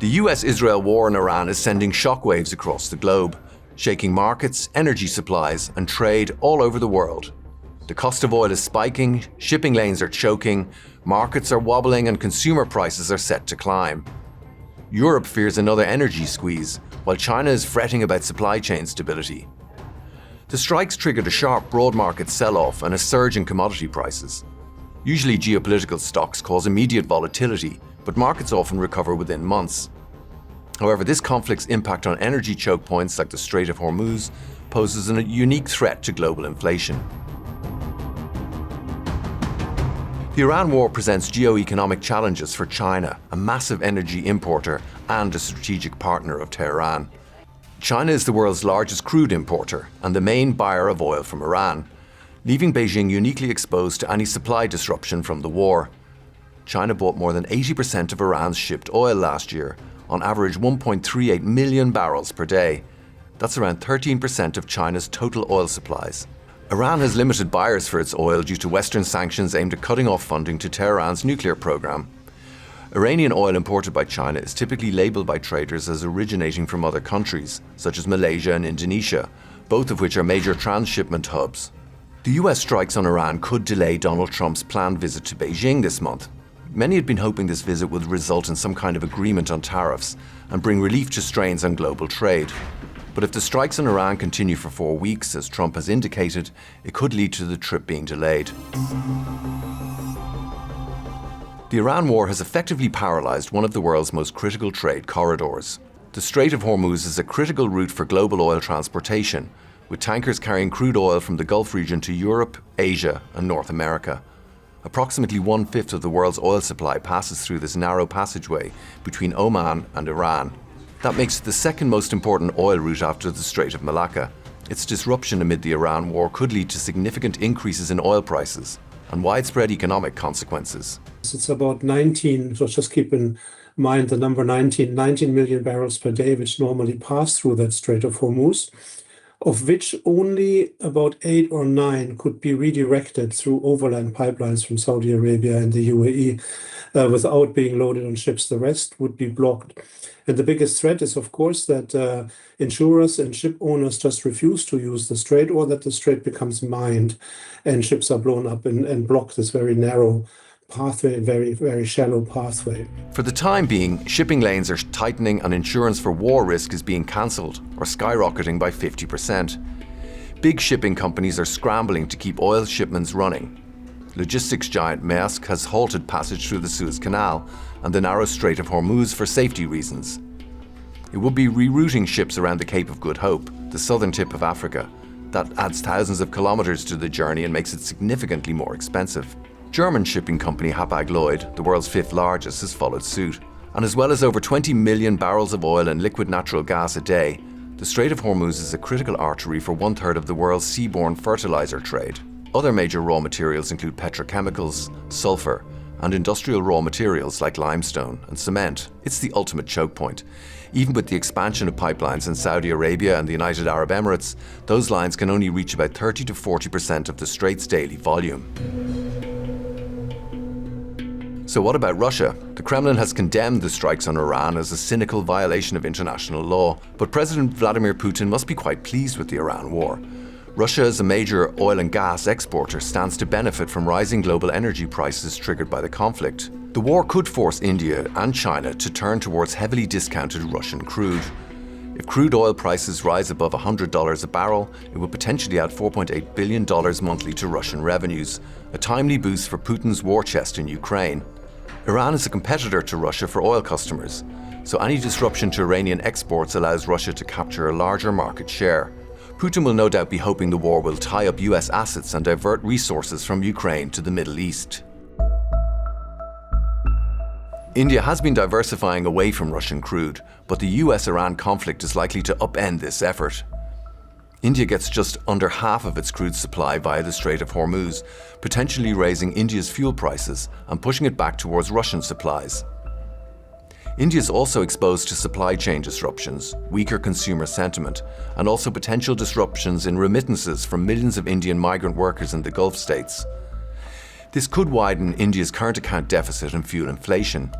The US-Israel war in Iran is sending shockwaves across the globe, shaking markets, energy supplies, and trade all over the world. The cost of oil is spiking, shipping lanes are choking, markets are wobbling, and consumer prices are set to climb. Europe fears another energy squeeze, while China is fretting about supply chain stability. The strikes triggered a sharp broad market sell-off and a surge in commodity prices. Usually geopolitical stocks cause immediate volatility, but markets often recover within months. However, this conflict's impact on energy choke points like the Strait of Hormuz poses a unique threat to global inflation. The Iran war presents geo-economic challenges for China, a massive energy importer and a strategic partner of Tehran. China is the world's largest crude importer and the main buyer of oil from Iran, leaving Beijing uniquely exposed to any supply disruption from the war. China bought more than 80% of Iran's shipped oil last year, on average 1.38 million barrels per day. That's around 13% of China's total oil supplies. Iran has limited buyers for its oil due to Western sanctions aimed at cutting off funding to Tehran's nuclear program. Iranian oil imported by China is typically labeled by traders as originating from other countries, such as Malaysia and Indonesia, both of which are major transshipment hubs. The US strikes on Iran could delay Donald Trump's planned visit to Beijing this month. Many had been hoping this visit would result in some kind of agreement on tariffs and bring relief to strains on global trade. But if the strikes on Iran continue for 4 weeks, as Trump has indicated, it could lead to the trip being delayed. The Iran war has effectively paralyzed one of the world's most critical trade corridors. The Strait of Hormuz is a critical route for global oil transportation, with tankers carrying crude oil from the Gulf region to Europe, Asia, and North America. Approximately 1/5 of the world's oil supply passes through this narrow passageway between Oman and Iran. That makes it the second most important oil route after the Strait of Malacca. Its disruption amid the Iran war could lead to significant increases in oil prices and widespread economic consequences. It's about 19, so just keep in mind the number 19 million barrels per day, which normally pass through that Strait of Hormuz, of which only about 8 or 9 could be redirected through overland pipelines from Saudi Arabia and the UAE without being loaded on ships. The rest would be blocked. And the biggest threat is, of course, that insurers and ship owners just refuse to use the strait, or that the strait becomes mined and ships are blown up and block this very narrow pathway, very, very shallow pathway. For the time being, shipping lanes are tightening and insurance for war risk is being cancelled or skyrocketing by 50%. Big shipping companies are scrambling to keep oil shipments running. Logistics giant Maersk has halted passage through the Suez Canal and the narrow Strait of Hormuz for safety reasons. It would be rerouting ships around the Cape of Good Hope, the southern tip of Africa. That adds thousands of kilometers to the journey and makes it significantly more expensive. German shipping company Hapag-Lloyd, the world's 5th largest, has followed suit. And as well as over 20 million barrels of oil and liquid natural gas a day, the Strait of Hormuz is a critical artery for 1/3 of the world's seaborne fertilizer trade. Other major raw materials include petrochemicals, sulfur, and industrial raw materials like limestone and cement. It's the ultimate choke point. Even with the expansion of pipelines in Saudi Arabia and the United Arab Emirates, those lines can only reach about 30 to 40% of the strait's daily volume. So what about Russia? The Kremlin has condemned the strikes on Iran as a cynical violation of international law, but President Vladimir Putin must be quite pleased with the Iran war. Russia, as a major oil and gas exporter, stands to benefit from rising global energy prices triggered by the conflict. The war could force India and China to turn towards heavily discounted Russian crude. If crude oil prices rise above $100 a barrel, it would potentially add $4.8 billion monthly to Russian revenues, a timely boost for Putin's war chest in Ukraine. Iran is a competitor to Russia for oil customers, so any disruption to Iranian exports allows Russia to capture a larger market share. Putin will no doubt be hoping the war will tie up US assets and divert resources from Ukraine to the Middle East. India has been diversifying away from Russian crude, but the US-Iran conflict is likely to upend this effort. India gets just under half of its crude supply via the Strait of Hormuz, potentially raising India's fuel prices and pushing it back towards Russian supplies. India is also exposed to supply chain disruptions, weaker consumer sentiment, and also potential disruptions in remittances from millions of Indian migrant workers in the Gulf states. This could widen India's current account deficit and fuel inflation.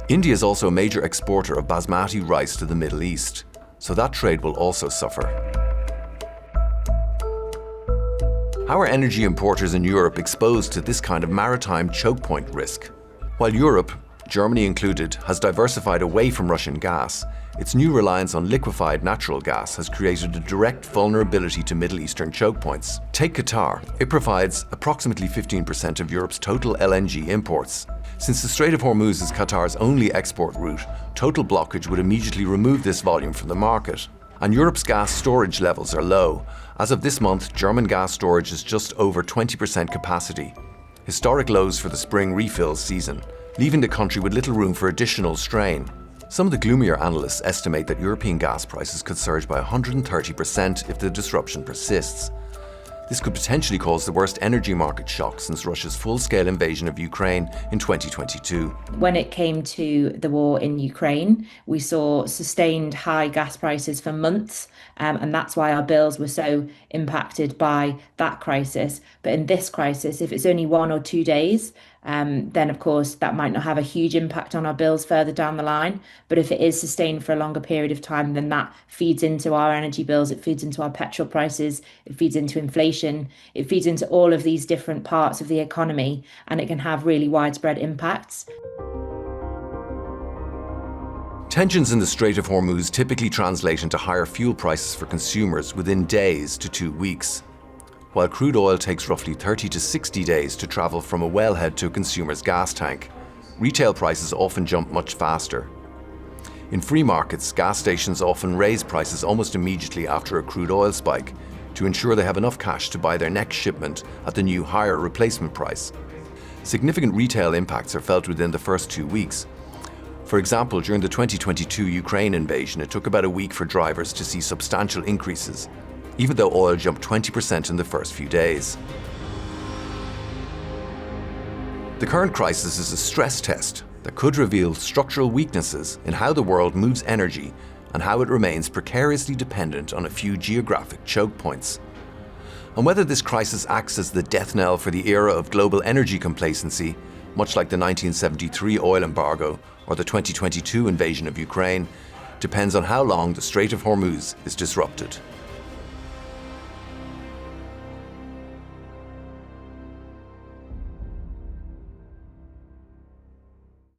India is also a major exporter of basmati rice to the Middle East, so that trade will also suffer. How are energy importers in Europe exposed to this kind of maritime choke point risk? While Europe, Germany included, has diversified away from Russian gas, its new reliance on liquefied natural gas has created a direct vulnerability to Middle Eastern choke points. Take Qatar. It provides approximately 15% of Europe's total LNG imports. Since the Strait of Hormuz is Qatar's only export route, total blockage would immediately remove this volume from the market. And Europe's gas storage levels are low. As of this month, German gas storage is just over 20% capacity, historic lows for the spring refill season, leaving the country with little room for additional strain. Some of the gloomier analysts estimate that European gas prices could surge by 130% if the disruption persists. This could potentially cause the worst energy market shock since Russia's full-scale invasion of Ukraine in 2022. When it came to the war in Ukraine, we saw sustained high gas prices for months, and that's why our bills were so impacted by that crisis. But in this crisis, if it's only 1 or 2 days, then of course that might not have a huge impact on our bills further down the line. But if it is sustained for a longer period of time, then that feeds into our energy bills, it feeds into our petrol prices, it feeds into inflation, it feeds into all of these different parts of the economy, and it can have really widespread impacts. Tensions in the Strait of Hormuz typically translate into higher fuel prices for consumers within days to 2 weeks. While crude oil takes roughly 30 to 60 days to travel from a wellhead to a consumer's gas tank, retail prices often jump much faster. In free markets, gas stations often raise prices almost immediately after a crude oil spike to ensure they have enough cash to buy their next shipment at the new higher replacement price. Significant retail impacts are felt within the first 2 weeks. For example, during the 2022 Ukraine invasion, it took about a week for drivers to see substantial increases, even though oil jumped 20% in the first few days. The current crisis is a stress test that could reveal structural weaknesses in how the world moves energy and how it remains precariously dependent on a few geographic choke points. And whether this crisis acts as the death knell for the era of global energy complacency, much like the 1973 oil embargo or the 2022 invasion of Ukraine, depends on how long the Strait of Hormuz is disrupted.